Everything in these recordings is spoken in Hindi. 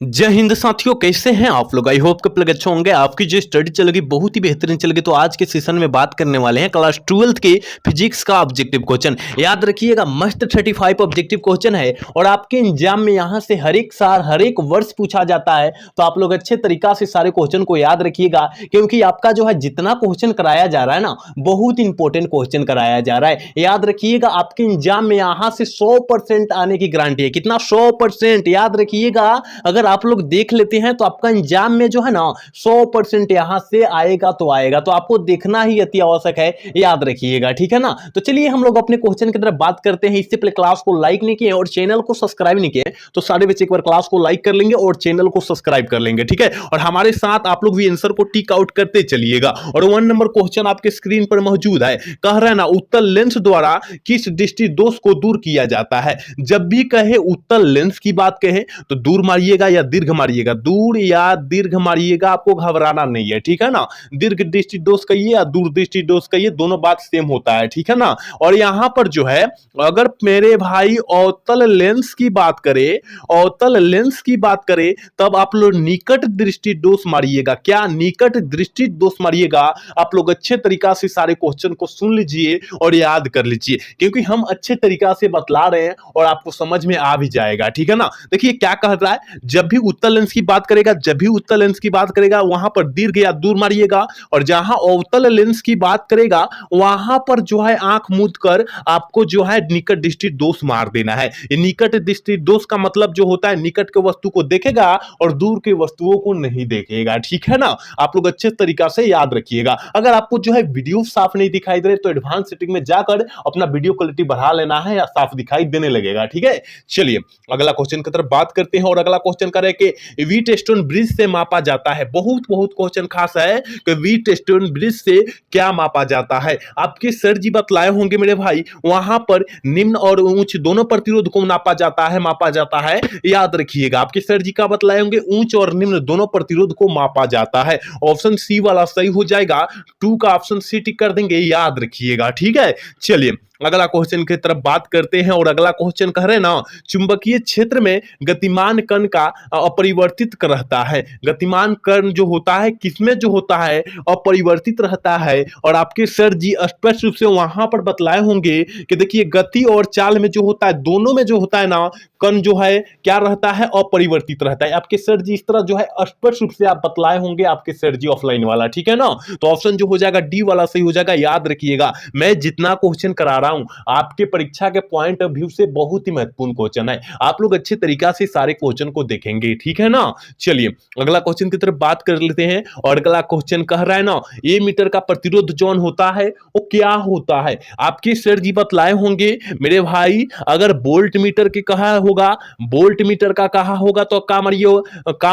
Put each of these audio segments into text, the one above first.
जय हिंद साथियों, कैसे हैं आप लोग। आई होप कि अच्छे होंगे। आपकी जो स्टडी चलेगी बहुत ही बेहतरीन चलेगी। तो आज के सेशन में बात करने वाले हैं क्लास 12th के फिजिक्स का ऑब्जेक्टिव क्वेश्चन। याद रखिएगा, मस्त 35 ऑब्जेक्टिव क्वेश्चन है और आपके एग्जाम में यहां से हर एक साल हर एक वर्ष पूछा जाता है। तो आप लोग अच्छे तरीका से सारे क्वेश्चन को याद रखिएगा, क्योंकि आपका जो है जितना क्वेश्चन कराया जा रहा है ना, बहुत इंपॉर्टेंट क्वेश्चन कराया जा रहा है। याद रखिएगा, आपके एग्जाम में यहां से 100% आने की गारंटी है। कितना? 100%। याद रखिएगा, अगर आप लोग देख लेते हैं तो आपका एग्जाम में जो है ना 100% यहां से आएगा तो आएगा। तो आपको देखना ही अति आवश्यक है, याद रखिएगा, ठीक है ना। तो चलिए हम लोग अपने क्वेश्चन की तरफ बात करते हैं। इससे पहले क्लास को लाइक नहीं किए और चैनल को सब्सक्राइब नहीं किए तो सारे बच्चे एक बार क्लास को लाइक कर लेंगे और चैनल को सब्सक्राइब कर लेंगे, ठीक है। और हमारे साथ आप लोग भी आंसर को टिक आउट करते चलिएगा। और 1 नंबर क्वेश्चन आपके स्क्रीन पर मौजूद है। कह रहा है ना, उत्तल लेंस द्वारा किस दृष्टि दोष को दूर किया जाता है। जब भी कहे उत्तल लेंस की बात कहे तो दूर मारिएगा या दीर्घ मारिएगा, दूर या दीर्घ मारिएगा, आपको घबराना नहीं है, ठीक है ना। दीर्घ दृष्टि दोष कहिए या दूर दृष्टि दोष कहिए, दोनों बात सेम होता है, ठीक है ना। और यहां पर जो है, अगर मेरे भाई अवतल लेंस की बात करें, अवतल लेंस की बात करें, तब आप लोग निकट दृष्टि दोष मारिएगा। क्या? निकट दृष्टि दोष मारिएगा। आप लोग अच्छे तरीका से सारे क्वेश्चन को सुन लीजिए और याद कर लीजिए, क्योंकि हम अच्छे तरीका से बतला रहे हैं और आपको समझ में आ भी जाएगा, ठीक है ना। देखिए क्या कह रहा है, जब भी उत्तल लेंस की बात करेगा, जब भी उत्तल लेंस की बात करेगा वहां पर दीर्घ या दूर मारिएगा। और जहां अवतल लेंस की बात करेगा वहां पर जो है आंख मूंद कर आपको जो है निकट दृष्टि दोष मार देना है। ये निकट दृष्टि दोष का मतलब जो होता है, निकट के वस्तु को देखेगा और दूर के वस्तुओं को नहीं देखेगा, ठीक है ना। आप लोग अच्छे तरीका से याद रखिएगा। अगर आपको जो है वीडियो साफ नहीं दिखाई दे रहे तो एडवांस सेटिंग में जाकर अपना वीडियो क्वालिटी बढ़ा लेना है या साफ दिखाई देने लगेगा, ठीक है। चलिए अगला क्वेश्चन की तरफ बात करते हैं। और अगला क्वेश्चन करें कि व्हीटस्टोन ब्रिज से मापा जाता है। बहुत बहुत क्वेश्चन खास है कि व्हीटस्टोन ब्रिज से क्या मापा जाता है। आपके सर जी बतलाए होंगे मेरे भाई, वहां पर निम्न और उच्च दोनों प्रतिरोध को नापा जाता है, मापा जाता है। याद रखिएगा, आपके सर जी का बतलाए होंगे, उच्च और निम्न दोनों प्रतिरोध को मापा जाता है। ऑप्शन सी वाला सही हो जाएगा। 2 का ऑप्शन सी टिक कर देंगे, याद रखिएगा, ठीक है। चलिए अगला क्वेश्चन की तरफ बात करते हैं। और अगला क्वेश्चन कह रहे हैं ना, चुंबकीय क्षेत्र में गतिमान कण का अपरिवर्तित रहता है। गतिमान कण जो होता है किसमें जो होता है, अपरिवर्तित रहता है। और आपके सर जी स्पष्ट रूप से वहां पर बतलाए होंगे कि देखिए गति और चाल में जो होता है, दोनों में जो होता है ना, कण जो है क्या रहता है, अपरिवर्तित रहता है। आपके सर जी इस तरह जो है स्पष्ट रूप से आप बतलाए होंगे, आपके सर जी ऑफलाइन वाला, ठीक है ना। तो ऑप्शन जो हो जाएगा डी वाला सही हो जाएगा। याद रखिएगा, मैं जितना क्वेश्चन करा रहा हूं आपके परीक्षा के पॉइंट ऑफ व्यू से बहुत ही महत्वपूर्ण क्वेश्चन है। आप लोग अच्छे तरीका से सारे क्वेश्चन को देखेंगे, ठीक है ना। चलिए अगला क्वेश्चन की तरफ बात कर लेते हैं। और अगला क्वेश्चन कह रहा है ना, ए मीटर का प्रतिरोध जौन होता है वो क्या होता है। आपके सर जी बतलाए होंगे मेरे भाई, अगर वोल्ट मीटर के कहा होगा, वोल्ट मीटर का कहा होगा तो का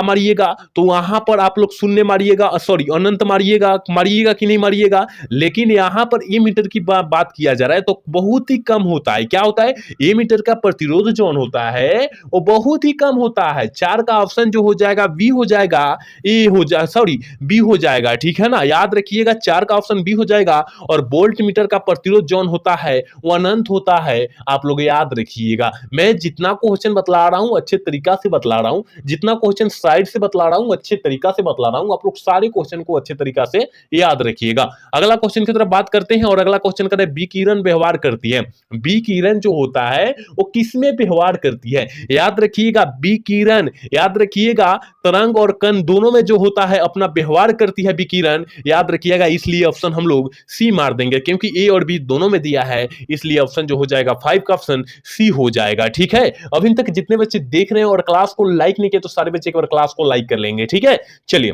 मारिएगा, तो वहां पर आप लोग शून्य मारिएगा, सॉरी अनंत मारिएगा, मारिएगा कि नहीं मारिएगा। लेकिन यहां पर ए मीटर की बात किया जा रहा है तो बहुत ही कम होता है। क्या होता है? ए मीटर का प्रतिरोध जौन होता है वो बहुत ही कम होता है। 4 का ऑप्शन जो हो जाएगा बी हो जाएगा, ए हो जाए, सॉरी बी हो जाएगा, ठीक है ना। याद रखिएगा 4 का ऑप्शन बी हो जाएगा। और वोल्ट मीटर का प्रतिरोध जौन होता है वो अनंत होता है। आप लोग याद रखिएगा, मैं जितना क्वेश्चन बतला रहा हूं अच्छे तरीका से बतला रहा हूं, जितना क्वेश्चन साइड से बतला रहा हूं अच्छे तरीका से बतला रहा हूं। आप लोग सारे क्वेश्चन को अच्छे तरीका से याद रखिएगा। अगला क्वेश्चन की तरफ बात करते हैं। और अगला क्वेश्चन करें, विकिरण व्यवहार करती है। विकिरण जो होता है वो किसमें व्यवहार करती है। याद रखिएगा, विकिरण, याद रखिएगा तरंग और कण दोनों में जो होता है अपना व्यवहार करती है विकिरण। याद रखिएगा, इसलिए ऑप्शन हम लोग सी मार देंगे, क्योंकि ए और बी दोनों में दिया है, इसलिए ऑप्शन जो हो जाएगा 5 का ऑप्शन सी हो जाएगा, ठीक है। अभी तक जितने बच्चे देख रहे हैं और क्लास को लाइक नहीं किए तो सारे बच्चे एक बार क्लास को लाइक कर लेंगे, ठीक है। चलिए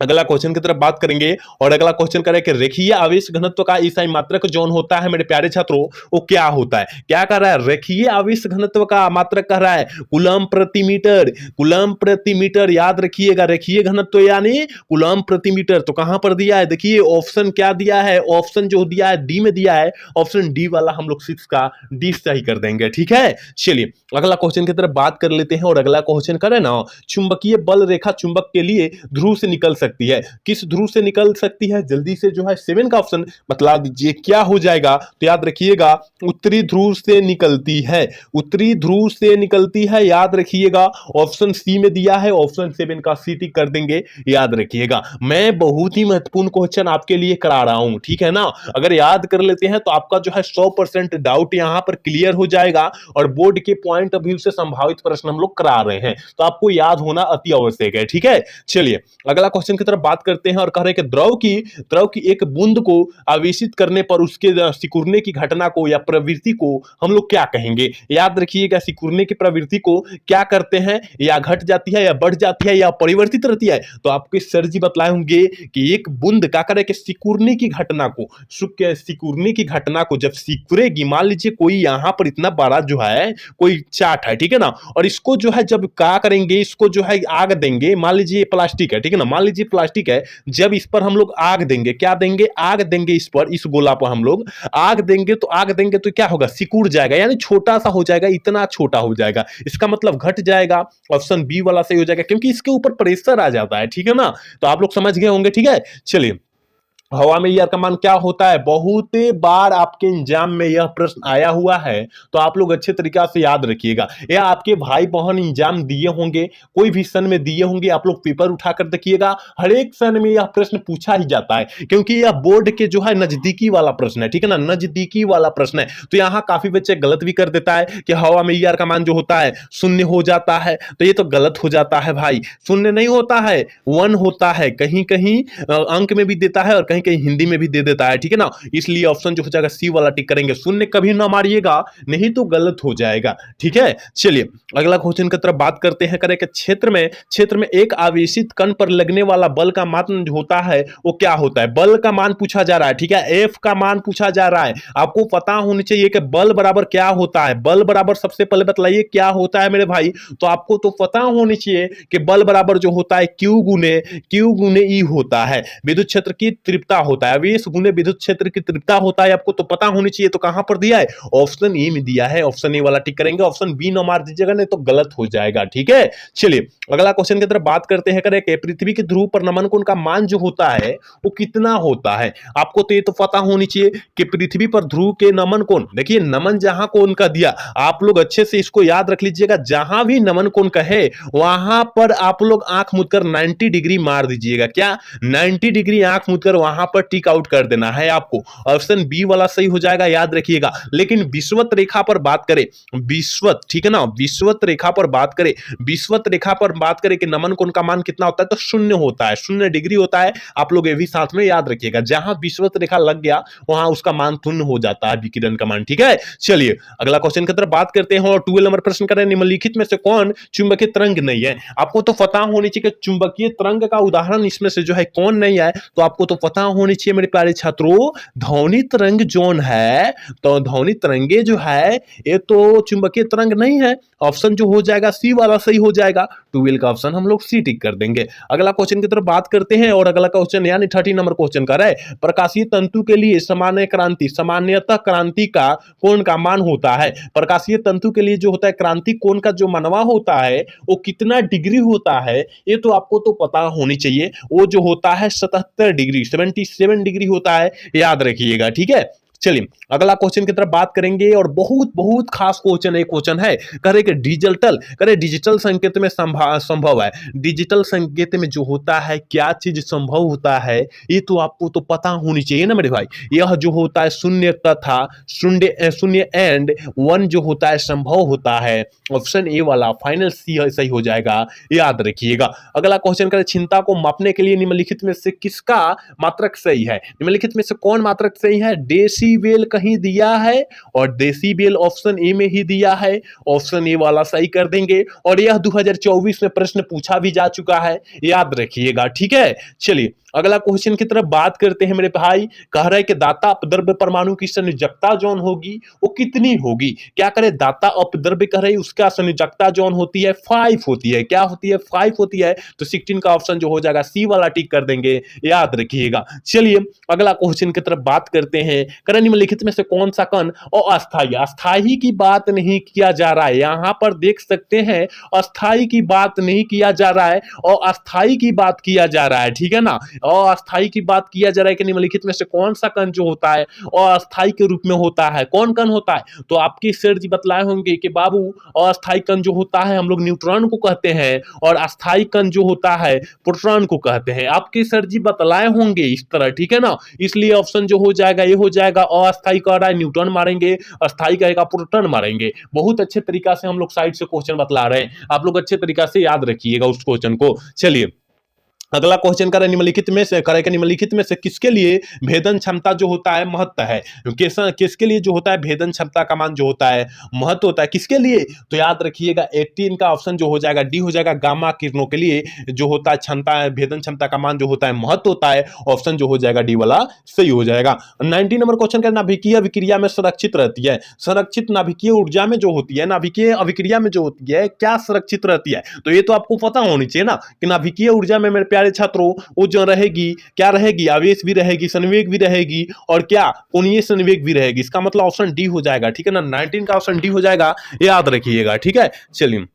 अगला क्वेश्चन की तरफ बात करेंगे। और अगला क्वेश्चन करें कि रेखीय आवेश घनत्व का ईसाई मात्रक जौन होता है मेरे प्यारे छात्रों वो क्या होता है। क्या कर रहा है? रेखीय आवेश घनत्व का मात्रक कह रहा है कूलम प्रति मीटर, कूलम प्रति मीटर। याद रखिएगा, रेखीय घनत्व यानी कूलम प्रति मीटर। तो कहां पर दिया है, देखिए ऑप्शन क्या दिया है, ऑप्शन जो दिया है डी में दिया है। ऑप्शन डी वाला हम लोग 6 का डी सही कर देंगे, ठीक है। चलिए अगला क्वेश्चन की तरफ बात कर लेते हैं। और अगला क्वेश्चन करें ना, चुंबकीय बल रेखा चुंबक के लिए ध्रुव से निकल सकती सकती है? किस ध्रुव से निकल सकती है? जल्दी से जो है 7 का ऑप्शन बतला दीजिए, क्या हो जाएगा? तो याद रखिएगा उत्तरी ध्रुव से निकलती है, उत्तरी ध्रुव से निकलती है, याद रखिएगा। ऑप्शन सी में दिया है, ऑप्शन 7 का सी टिक कर देंगे, याद रखिएगा। मैं बहुत ही महत्वपूर्ण क्वेश्चन आपके लिए करा रहा हूं, ठीक है ना? अगर याद कर लेते हैं तो आपका जो है 100% डाउट यहां पर क्लियर हो जाएगा और बोर्ड के पॉइंट ऑफ व्यू से संभावित प्रश्न हम लोग करा रहे हैं, तो आपको याद होना अति आवश्यक है, ठीक है। चलिए अगला क्वेश्चन की तरफ बात करते हैं और कह रहे हैं कि द्रव की एक बूंद को आवेशित करने पर उसके सिकुड़ने की घटना को या प्रवृत्ति को हम लोग क्या कहेंगे? याद रखिएगा, सिकुड़ने की प्रवृत्ति को क्या करते हैं? या घट जाती है, या बढ़ जाती है, या परिवर्तित रहती है? तो आपके सर जी बतलाए होंगे कि एक बूंद क्या करे कि सिकुड़ने की घटना को, सिकुड़ने की घटना को जब सिकुड़ेगी, मान लीजिए कोई यहां पर इतना बड़ा जो है कोई चार्ट है, ठीक है ना, और इसको जो है जब क्या करेंगे, इसको जो है आग देंगे, मान लीजिए प्लास्टिक है, ठीक है ना, मान लीजिए प्लास्टिक है, जब इस पर हम लोग आग देंगे, क्या देंगे? आग देंगे इस पर, इस गोला पर हम लोग आग देंगे तो क्या होगा? सिकुड़ जाएगा, यानी छोटा सा हो जाएगा, इतना छोटा हो जाएगा, इसका मतलब घट जाएगा। ऑप्शन बी वाला सही हो जाएगा, क्योंकि इसके ऊपर प्रेशर आ जाता है, ठीक है ना। तो आप लोग समझ गए होंगे, ठीक है। चलिए हवा में एयर का मान क्या होता है? बहुत बार आपके एग्जाम में यह प्रश्न आया हुआ है, तो आप लोग अच्छे तरीका से याद रखिएगा। या आपके भाई बहन एग्जाम दिए होंगे, कोई भी सन में दिए होंगे, आप लोग पेपर उठाकर देखिएगा, हर एक सन में यह प्रश्न पूछा ही जाता है, क्योंकि यह बोर्ड के जो है नजदीकी वाला प्रश्न है, ठीक है ना, नजदीकी वाला प्रश्न है। तो यहां काफी बच्चे गलत भी कर देता है कि हवा में एयर का मान जो होता है 0 हो जाता है, तो ये तो गलत हो जाता है भाई। 0 नहीं होता है, 1 होता है, कहीं कहीं अंक में भी देता है और कहीं कहीं हिंदी में भी दे देता है, ठीक है ना। इसलिए ऑप्शन जो हो जाएगा सी वाला टिक करेंगे। 0 कभी ना मारिएगा, नहीं तो गलत हो जाएगा, ठीक है। चलिए अगला क्वेश्चन की तरफ बात करते हैं। करें कि क्षेत्र में एक आवेशित कण पर लगने वाला बल का मान जो होता है वो क्या होता है? बल का मान पूछा जा रहा है, ठीक है, एफ का मान पूछा जा रहा है। आपको पता होनी चाहिए कि बल बराबर क्या होता है। बल बराबर सबसे पहले बतलाइए क्या होता है मेरे भाई? तो आपको तो पता होनी चाहिए कि बल बराबर जो होता है क्यू गुने ई होता है। विद्युत क्षेत्र की तीव्रता होता है, आवेश गुने विद्युत क्षेत्र की तीव्रता होता है, आपको तो पता होनी चाहिए। तो कहां पर दिया है? ऑप्शन ए में दिया है, ऑप्शन ए वाला टिक करेंगे। ऑप्शन बी न मार दीजिएगा, नहीं तो गलत हो जाएगा, ठीक है। चलिए अगला क्वेश्चन की तरफ बात करते हैं। करें कि पृथ्वी के ध्रुव पर नमन कोण का मान जो होता है वो कितना होता है? आपको तो ये तो पता होनी चाहिए कि पृथ्वी पर ध्रुव के नमन कोण, देखिए नमन जहां कोण का दिया, आप लोग अच्छे से इसको याद रख लीजिएगा, जहां भी नमन कोण कहे वहां पर आप लोग आंख मूंदकर 90 डिग्री मार दीजिएगा। क्या 90 डिग्री आंख मूंदकर वहां पर टिक आउट कर देना है आपको। ऑप्शन बी वाला सही हो जाएगा, याद रखिएगा। लेकिन विषुवत रेखा पर बात करें, विषुवत, ठीक है ना, विषुवत रेखा पर बात करें, विषुवत रेखा पर बात करें कि नमन कोण का मान कितना होता है, तो 0 होता है, 0 डिग्री होता है। आप लोग ये भी साथ में याद रखिएगा, जहां विषुवत रेखा लग गया वहां उसका मान 0 हो जाता है, विकिरण का मान, ठीक है। चलिए अगला क्वेश्चन की तरफ बात करते हैं और 12 नंबर प्रश्न करें। निम्नलिखित में से कौन चुंबकीय तरंग नहीं है? आपको तो पता होनी चाहिए कि चुंबकीय तरंग का उदाहरण इसमें से जो है कौन नहीं है, तो आपको तो पता होनी चाहिए मेरे प्यारे छात्रों, ध्वनि तरंग जोन है। तो ध्वनि तरंगे जो है ये तो चुंबकीय तरंग नहीं है। ऑप्शन जो हो जाएगा सी वाला सही हो जाएगा। 12 का ऑप्शन हम लोग सी टिक कर देंगे। अगला क्वेश्चन की तरफ बात करते हैं और अगला क्वेश्चन यानी 30 नंबर क्वेश्चन कर रहा है। प्रकाशीय तंतु के लिए सामान्यतः क्रांति का कोण का मान होता है। प्रकाशीय तंतु के लिए जो होता है क्रांति कोण का जो मनवा होता है वो कितना डिग्री होता है, ये तो आपको तो पता होनी चाहिए। वो जो होता है 77 डिग्री, 77 डिग्री होता है, याद रखिएगा, ठीक है। चलिए अगला क्वेश्चन की तरफ बात करेंगे और बहुत बहुत खास क्वेश्चन एक क्वेश्चन है। करे कि डिजिटल संकेत में संभव है। डिजिटल संकेत में जो होता है क्या चीज संभव होता है, ये तो आपको तो पता होनी चाहिए ना मेरे भाई। यह जो होता है शून्य तथा शून्य एंड 1 जो होता है संभव होता है। ऑप्शन ए वाला फाइनल सी सही हो जाएगा, याद रखिएगा। अगला क्वेश्चन करें, क्षमता को मापने के लिए निम्नलिखित में से किसका मात्रक सही है? निम्नलिखित में से कौन मात्रक सही है? डेसीबेल कहीं दिया है और डेसीबेल ऑप्शन ए में ही दिया है, ऑप्शन ए वाला सही कर देंगे। और यह 2024 में प्रश्न पूछा भी जा चुका है, याद रखिएगा, ठीक है। चलिए अगला क्वेश्चन की तरफ बात करते हैं मेरे भाई। कह रहा है कि दाता अपद्रव्य परमाणु की संयोजकता जोन होगी वो कितनी होगी। क्या करे, दाता अपद्रव्य कह रहे हैं उसका संयोजकता जोन होती है 5 होती है। क्या होती है, 5 होती है। तो 16 का ऑप्शन जो हो जाएगा सी वाला टिक कर देंगे, याद रखिएगा। चलिए अगला क्वेश्चन की तरफ बात करते हैं। करण निम्नलिखित में से कौन सा कण अस्थायी, अस्थायी की बात नहीं किया जा रहा है, यहां पर देख सकते हैं अस्थायी की बात नहीं किया जा रहा है और अस्थायी की बात किया जा रहा है, ठीक है ना। और अस्थायी की बात किया जा रहा है कि निम्नलिखित में से कौन सा कण जो होता है और अस्थायी के रूप में होता है, कौन कण होता है। तो आपके सर जी बतलाए होंगे कि बाबू अस्थायी कण जो होता है हम लोग न्यूट्रॉन को कहते हैं और अस्थायी कण जो होता है प्रोटॉन को कहते हैं। आपके सर जी बतलाए होंगे इस तरह, ठीक है ना। इसलिए ऑप्शन जो हो जाएगा ये हो जाएगा, अस्थायी कह रहा है न्यूट्रॉन मारेंगे, अस्थायी कहेगा प्रोटॉन मारेंगे। बहुत अच्छे तरीका से हम लोग साइड से क्वेश्चन बतला रहे हैं, आप लोग अच्छे तरीका से याद रखिएगा उस क्वेश्चन को। चलिए अगला क्वेश्चन करें, निम्नलिखित में से करें कि निम्नलिखित में से किसके लिए भेदन क्षमता जो होता है महत्व है। किसके लिए जो होता है भेदन क्षमता का मान जो होता है महत्व होता है, किसके लिए। तो याद रखिएगा 18 का ऑप्शन जो हो जाएगा डी हो जाएगा, गामा किरणों के लिए जो होता है क्षमता भेदन क्षमता का मान जो होता है महत्व होता है। ऑप्शन जो हो जाएगा डी वाला सही हो जाएगा। 19 नंबर क्वेश्चन का, नाभिकीय अभिक्रिया में संरक्षित रहती है, संरक्षित नाभिकीय ऊर्जा में जो होती है, नाभिकीय अभिक्रिया में जो होती है क्या संरक्षित रहती है। तो ये तो आपको पता होनी चाहिए ना कि नाभिकीय ऊर्जा में मेरे छात्रों वो जो रहेगी क्या रहेगी, आवेश भी रहेगी, संवेग भी रहेगी और क्या कोणीय संवेग भी रहेगी। इसका मतलब ऑप्शन डी हो जाएगा, ठीक है ना। 19 का ऑप्शन डी हो जाएगा, याद रखिएगा, ठीक है। चलिए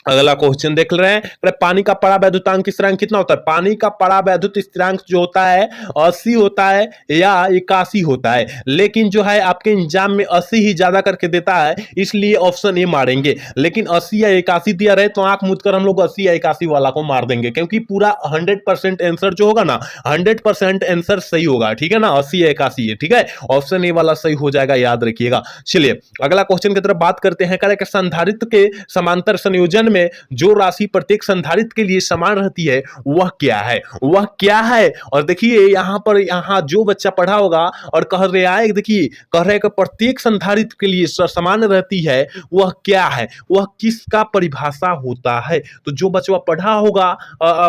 अगला क्वेश्चन देख रहे हैं। पानी का परावैद्युतांक स्थिरांक कितना होता है। पानी का परावैद्युत स्थिरांक जो होता है 80 होता है या 81 होता है, लेकिन जो है आपके एग्जाम में 80 ही ज्यादा करके देता है, इसलिए ऑप्शन ए मारेंगे। लेकिन 80 या 81 दिया रहे तो आंख मूंद कर हम लोग 80 या 81 वाला को मार देंगे, क्योंकि पूरा 100% आंसर जो होगा ना 100% आंसर सही होगा, ठीक है ना। 80 या 81 है, ठीक है। ऑप्शन ए वाला सही हो जाएगा, याद रखिएगा। चलिए अगला क्वेश्चन की तरफ बात करते हैं। करें कि संधारित्र के समांतर संयोजन में जो राशि प्रत्येक संधारित्र के लिए समान रहती है वह क्या है, वह क्या है। और देखिए यहां पर जो बच्चा पढ़ा होगा और कह रहे आए, देखिए कह रहे कि प्रत्येक संधारित्र के लिए समान रहती है वह क्या है, वह किसका परिभाषा होता है। तो जो बच्चा पढ़ा होगा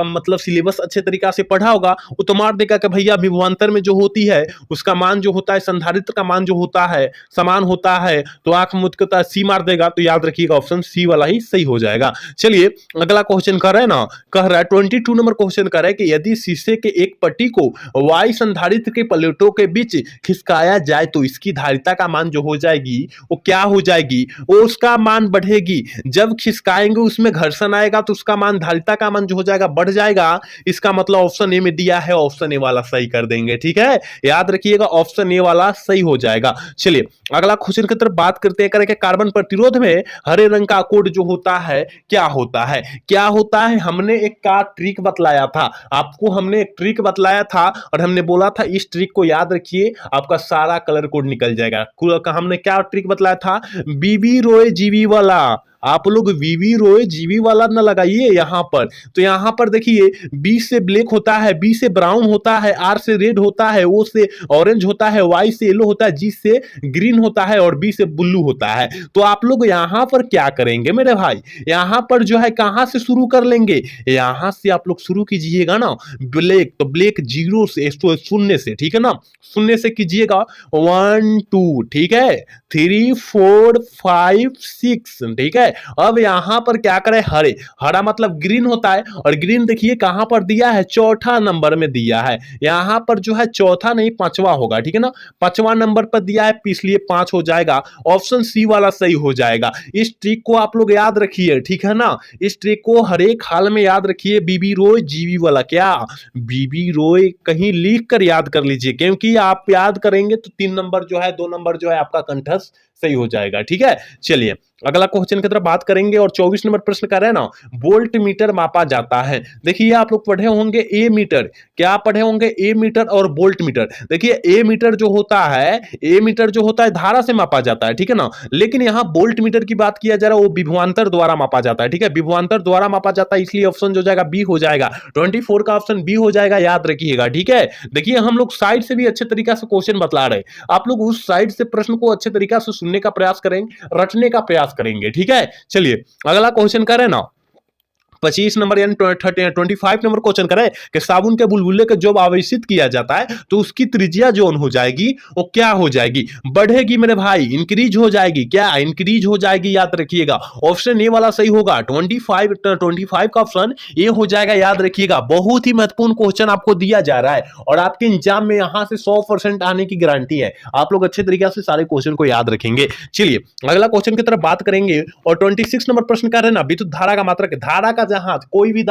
मतलब सिलेबस अच्छे तरीका से पढ़ा होगा वो तो मार देगा कि भैया विभवांतर में जो होती है उसका मान जो होता है संधारित्र का मान जो होता है समान होता है, तो आंख मूंद के सी मार देगा। तो याद रखिएगा ऑप्शन सी वाला ही सही हो जाएगा। चलिए अगला क्वेश्चन कर रहे हैं ना, कह रहा है 22 नंबर क्वेश्चन कर रहा है कि यदि शीशे के एक पट्टी को वायु संधारित्र के प्लेटों के बीच खिसकाया जाए तो इसकी धारिता का मान जो हो जाएगी वो क्या हो जाएगी, वो उसका मान बढ़ेगी। जब खिसकाएंगे उसमें घर्षण आएगा तो उसका मान धारिता का मान जो हो जाएगा बढ़ जाएगा। इसका मतलब ऑप्शन ए में दिया है, ऑप्शन ए वाला सही कर देंगे, ठीक है। याद रखिएगा ऑप्शन ए वाला सही हो जाएगा। चलिए अगला क्वेश्चन की तरफ बात करते हैं। करें कार्बन प्रतिरोध में हरे रंग का कोड जो होता है क्या होता है, क्या होता है। हमने एक का ट्रिक बतलाया था आपको, हमने एक ट्रिक बतलाया था और हमने बोला था इस ट्रिक को याद रखिए आपका सारा कलर कोड निकल जाएगा। हमने क्या ट्रिक बतलाया था, बीबी रोए जीवी वाला। आप लोग वीवी रोए जीवी वाला न लगाइए यहां पर। तो यहां पर देखिए बी से ब्लैक होता है, बी से ब्राउन होता है, आर से रेड होता है, ओ से ऑरेंज होता है, वाई से येलो होता है, जी से ग्रीन होता है और बी से ब्लू होता है। तो आप लोग यहां पर क्या करेंगे मेरे भाई, यहां पर जो है कहां से शुरू कर लेंगे, यहां से आप लोग शुरू कीजिएगा ना ब्लैक। तो ब्लैक 0 से शून्य से, ठीक है ना, शून्य से कीजिएगा 1 2, ठीक है, 3 4 5 6, ठीक है। अब यहां पर क्या करें, हरे, हरा मतलब ग्रीन होता है और ग्रीन देखिए कहां पर दिया है, चौथा नंबर में दिया है। यहां पर जो है चौथा नहीं पांचवा होगा, ठीक है ना, पांचवा नंबर पर दिया है इसलिए 5 हो जाएगा। ऑप्शन सी वाला सही हो जाएगा। इस ट्रिक को आप लोग याद रखिए, ठीक है ना, इस ट्रिक को हर एक हाल में याद रखिए। बीबी रोय जीवी वाला, क्या बीबी रोय कहीं लिख कर याद कर लीजिए, क्योंकि आप याद करेंगे तो 3 नंबर जो है 2 नंबर जो है आपका कंठस्थ सही हो जाएगा, ठीक है। चलिए अगला क्वेश्चन की तरफ बात करेंगे और 24 नंबर प्रश्न कर रहे हैं ना, वोल्ट मीटर मापा जाता है। देखिए आप लोग पढ़े होंगे ए मीटर, क्या पढ़े होंगे, ए मीटर और वोल्ट मीटर। देखिए ए मीटर जो होता है, ए मीटर जो होता है धारा से मापा जाता है, ठीक है ना, लेकिन यहां वोल्ट मीटर की बात किया जा रहा है वो विभवांतर द्वारा मापा जाता है, ठीक है, विभवांतर द्वारा मापा जाता है, इसलिए ऑप्शन जो जाएगा बी हो जाएगा। 24 का ऑप्शन बी हो जाएगा, याद रखिएगा, ठीक है। देखिए हम लोग साइड से भी अच्छे तरीका से क्वेश्चन बतला रहे हैं, आप लोग उस साइड से प्रश्न को अच्छे तरीका से सुनने का प्रयास करेंगे, रटने का प्रयास करेंगे, ठीक है। चलिए अगला क्वेश्चन करें ना, 25 नंबर यानी 25 नंबर क्वेश्चन करे कि साबुन के बुलबुले को जब आवेशित किया जाता है तो उसकी त्रिज्या जो हो जाएगी वो क्या हो जाएगी, बढ़ेगी मेरे भाई, इंक्रीज हो जाएगी, क्या इंक्रीज हो जाएगी, याद रखिएगा। ऑप्शन ए वाला सही होगा, 25 का ऑप्शन ए हो जाएगा, याद रखिएगा। बहुत ही महत्वपूर्ण क्वेश्चन आपको दिया जा रहा है और आपके एग्जाम में यहां से 100% आने की गारंटी है। आप लोग अच्छे तरीके से सारे क्वेश्चन को याद रखेंगे। चलिए अगला क्वेश्चन की तरफ बात करेंगे और 26 नंबर प्रश्न का है ना, विद्युत धारा का मात्रक, धारा का जहां कोई भी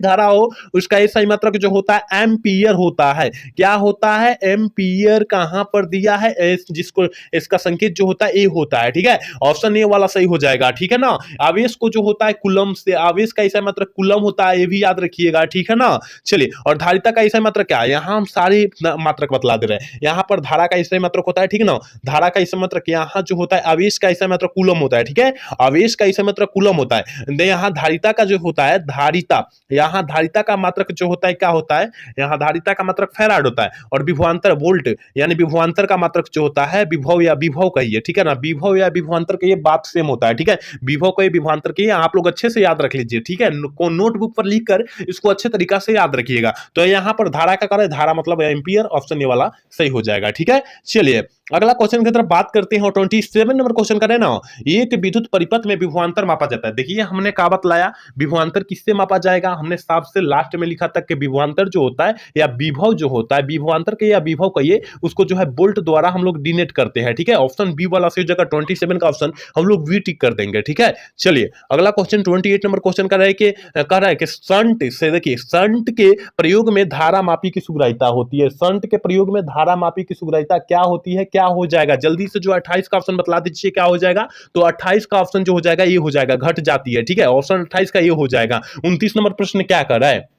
धारा हो उसका ऐसा मात्रक जो होता है एम्पियर होता है। क्या होता है, एम्पियर। कहां पर दिया है, जिसको इसका संकेत जो होता है ए होता है, ठीक है। ऑप्शन ए वाला सही हो जाएगा, ठीक है ना। आवेश को जो होता है कुलम से, आवेश का ऐसा मात्रक कुलम होता है, ये भी याद रखिएगा, ठीक है ना। चलिए और धारिता का ऐसा मात्रक क्या है, यहां हम सारे मात्रक बतला दे रहे हैं। यहां पर धारा का ऐसा मात्रक होता है, ठीक है ना। धारा का ऐसा मात्रक यहां जो होता है, आवेश का ऐसा मात्रक कुलम होता है, ठीक है। आवेश का ऐसा मात्रक कुलम होता है। यहां धारिता का जो होता है, धारिता, यहां धारिता का मात्रक जो होता है क्या होता है, यहां धारिता का मात्रक फैराड होता है और विभवांतर वोल्ट यानी विभवांतर का मात्रक जो होता है विभव या विभव कहिए, ठीक है ना। विभव या विभवांतर कहिए, बात सेम होता है, ठीक है। विभव कहिए, विभवांतर कहिए, आप लोग अच्छे से याद रख लीजिए, ठीक है। नोटबुक पर लिखकर इसको अच्छे तरीका से याद रखिएगा। तो यहां पर धारा का कार्य, धारा मतलब एम्पियर, ऑप्शन ए वाला सही हो जाएगा, ठीक है। चलिए अगला क्वेश्चन की तरफ बात करते हैं और 27 नंबर क्वेश्चन करें ना, एक विद्युत परिपथ में विभवांतर मापा जाता है। देखिए हमने क्या बतलाया, विभवांतर किससे मापा जाएगा, हमने सबसे लास्ट में लिखा तक के विभवांतर जो होता है या विभव जो होता है, विभवांतर के या विभव कहिए, उसको जो है वोल्ट द्वारा हम लोग डिनोट करते हैं, ठीक है। ऑप्शन बी वाला सही जगह 27 का ऑप्शन हम लोग वी टिक कर देंगे, ठीक है। चलिए अगला क्वेश्चन 28 नंबर क्वेश्चन कह रहा है कि शंट से, देखिए शंट के प्रयोग में धारा मापी की सुग्राहिता होती है। शंट के प्रयोग में धारा मापी की सुग्राहिता क्या होती है, क्या हो जाएगा, जल्दी से जो 28 का ऑप्शन बतला दीजिए क्या हो जाएगा। तो 28 का ऑप्शन जो हो जाएगा ये हो जाएगा, घट जाती है, ठीक है। ऑप्शन 28 का ये हो जाएगा। 29 नंबर प्रश्न क्या कर रहा है,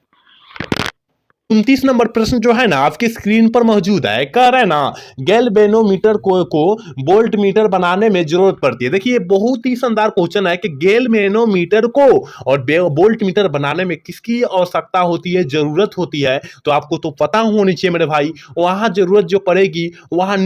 29 नंबर प्रश्न जो है ना आपकी स्क्रीन पर मौजूद है, कह रहे हैं ना गैल्वेनोमीटर को वोल्ट मीटर बनाने में जरूरत पड़ती है। देखिए बहुत ही शानदार क्वेश्चन है कि गैल्वेनोमीटर को और वोल्ट मीटर बनाने में किसकी आवश्यकता होती है, जरूरत होती है। तो आपको तो पता होनी चाहिए मेरे भाई, वहां जरूरत जो पड़ेगी वहां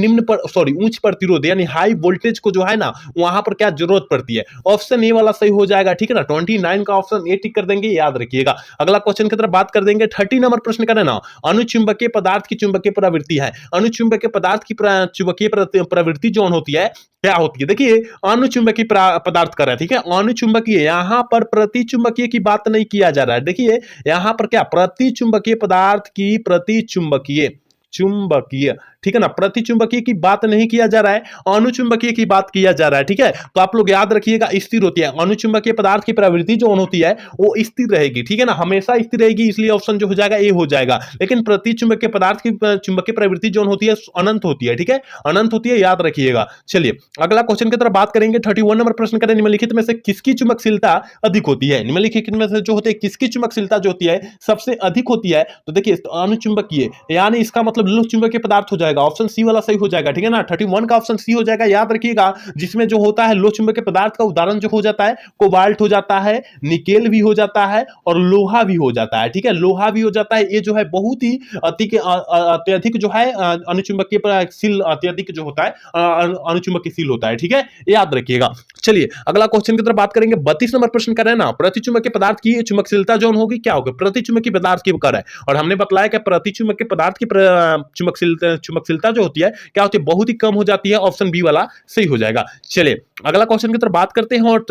उच्च प्रतिरोध यानी हाई वोल्टेज को जो है ना वहां पर क्या जरूरत पड़ती है। ऑप्शन ए वाला सही हो जाएगा, ठीक है ना। 29 का ऑप्शन ए टिक कर देंगे, याद रखिएगा। अगला क्वेश्चन की तरफ बात कर देंगे। 30 नंबर प्रश्न का ना, अनुचुंबकीय पदार्थ की चुंबकीय प्रवृत्ति है। अनुचुंबकीय पदार्थ की चुंबकीय प्रवृत्ति जो होती है क्या होती है, देखिए अनुचुंबकीय पदार्थ कर रहा है, ठीक है। अनुचुंबकीय, यहां पर प्रतिचुंबकीय की बात नहीं किया जा रहा है। देखिए यहां पर क्या, प्रतिचुंबकीय पदार्थ की प्रतिचुंबकीय चुंबकीय, ठीक है ना, प्रतिचुंबकीय की बात नहीं किया जा रहा है, अनुचुंबकीय की बात किया जा रहा है, ठीक है। तो आप लोग याद रखिएगा, स्थिर होती है। अनुचुंबकीय पदार्थ की प्रवृत्ति जो होती है वो स्थिर रहेगी, ठीक है ना, हमेशा स्थिर रहेगी, इसलिए ऑप्शन जो हो जाएगा ए हो जाएगा। लेकिन प्रतिचुंबकीय पदार्थ की चुंबकीय प्रवृत्ति जो होती है अनंत होती है, ठीक है, अनंत होती है, याद रखिएगा। चलिए अगला क्वेश्चन की तरफ बात करेंगे। 31 नंबर प्रश्न करें, निम्नलिखित में से किसकी चुंबकशीलता अधिक होती है। निम्नलिखित में से जो होती है किसकी चुंबकशीलता जो होती है सबसे अधिक होती है। तो देखिए अनुचुंबकीय यानी इसका मतलब लोह चुंबकीय पदार्थ हो जाएगा, ऑप्शन सी वाला सही हो जाएगा, ठीक है ना। 31 का ऑप्शन सी हो जाएगा, याद रखिएगा। जिसमें जो होता है लोह चुंबकीय पदार्थ का उदाहरण जो हो जाता है कोबाल्ट हो जाता है, निकेल भी हो जाता है और लोहा भी हो जाता है, ठीक है, लोहा भी हो जाता है। ये जो है बहुत ही अत्यधिक जो है अनुचुंबकीय सील अत्यधिक जो होता है अनुचुंबकीय सील होता है, ठीक है, याद रखिएगा। चलिए अगला क्वेश्चन की तरफ बात करेंगे। 32 नंबर प्रश्न कर रहे हैं ना, प्रतिचुंबकीय पदार्थ की चुंबकशीलता जो होगी क्या होगी, प्रतिचुंबकीय पदार्थ की कर है। और हमने बताया कि प्रतिचुंबकीय पदार्थ की चुंबकशीलता जो होती है क्या होती है, बहुत ही कम हो जाती है। ऑप्शन बी वाला सही हो जाएगा। चलिए अगला क्वेश्चन की तरफ बात करते हैं और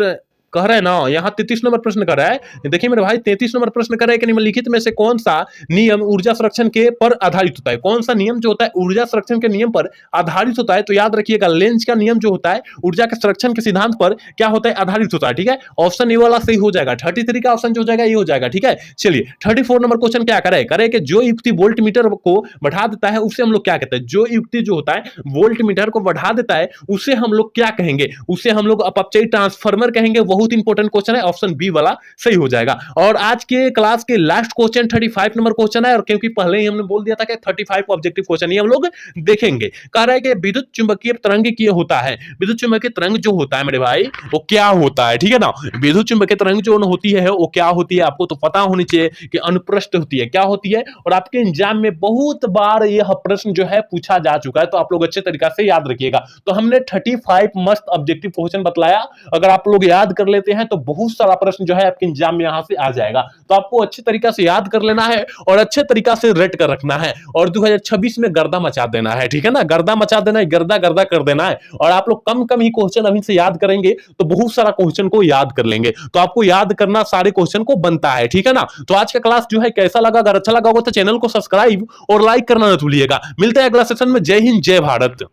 कह रहे हैं ना यहाँ 33 नंबर प्रश्न कर रहा है। देखिए मेरे भाई 33 नंबर प्रश्न कर रहा है कि निम्नलिखित में से कौन सा नियम ऊर्जा संरक्षण के पर आधारित होता है। कौन सा नियम जो होता है ऊर्जा संरक्षण के नियम पर आधारित होता है। तो याद रखिएगा लेंज का नियम जो होता है ऊर्जा के संरक्षण के सिद्धांत पर क्या होता है, आधारित होता है, ठीक है। ऑप्शन ए वाला सही हो जाएगा। 33 का ऑप्शन जो हो जाएगा ये हो जाएगा, ठीक है। चलिए 34 नंबर क्वेश्चन क्या करे कि जो युक्ति वोल्ट मीटर को बढ़ा देता है उसे हम लोग क्या कहते हैं। जो युक्ति जो होता है वोल्ट मीटर को बढ़ा देता है उसे हम लोग क्या कहेंगे, उसे हम लोग अपचयी ट्रांसफार्मर कहेंगे। बहुत इंपॉर्टेंट क्वेश्चन है, ऑप्शन बी वाला सही हो जाएगा। और आज के क्लास के लास्ट क्वेश्चन 35 नंबर क्वेश्चन है, और क्योंकि पहले ही हमने बोल दिया था कि 35 ऑब्जेक्टिव क्वेश्चन ही हम लोग देखेंगे। कह रहा है कि विद्युत चुंबकीय तरंग क्या होता है। विद्युत चुंबकीय तरंग जो होता है मेरे भाई वो क्या होता है, ठीक है ना। विद्युत चुंबकीय तरंग जो होती है वो क्या होती है, आपको तो पता होनी चाहिए कि अनुप्रस्थ होती है, क्या होती है। और आपके एग्जाम में बहुत बार यह प्रश्न जो है पूछा जा चुका है, तो आप लोग अच्छे तरीके से याद रखिएगा। तो हमने 35 मस्त ऑब्जेक्टिव क्वेश्चन बतलाया, अगर आप लोग याद कर कर लेते हैं तो बहुत सारा प्रश्न जो है आपके एग्जाम में यहां से आ जाएगा। तो आपको अच्छे तरीका से याद कर लेना है और अच्छे तरीका से रेट कर रखना है और 2026 में गर्दा मचा देना है, ठीक है ना, गर्दा मचा देना है, गर्दा गर्दा कर देना है। और आप लोग कम कम ही क्वेश्चन अभी से याद करेंगे तो बहुत सारा क्वेश्चन को याद कर लेंगे। तो आपको याद करना सारे क्वेश्चन को बनता है, ठीक है ना। तो आज का क्लास जो है कैसा लगा, अगर अच्छा लगा होगा तो चैनल को सब्सक्राइब और लाइक करना न भूलिएगा। मिलते हैं अगला सेशन में। जय हिंद, जय भारत।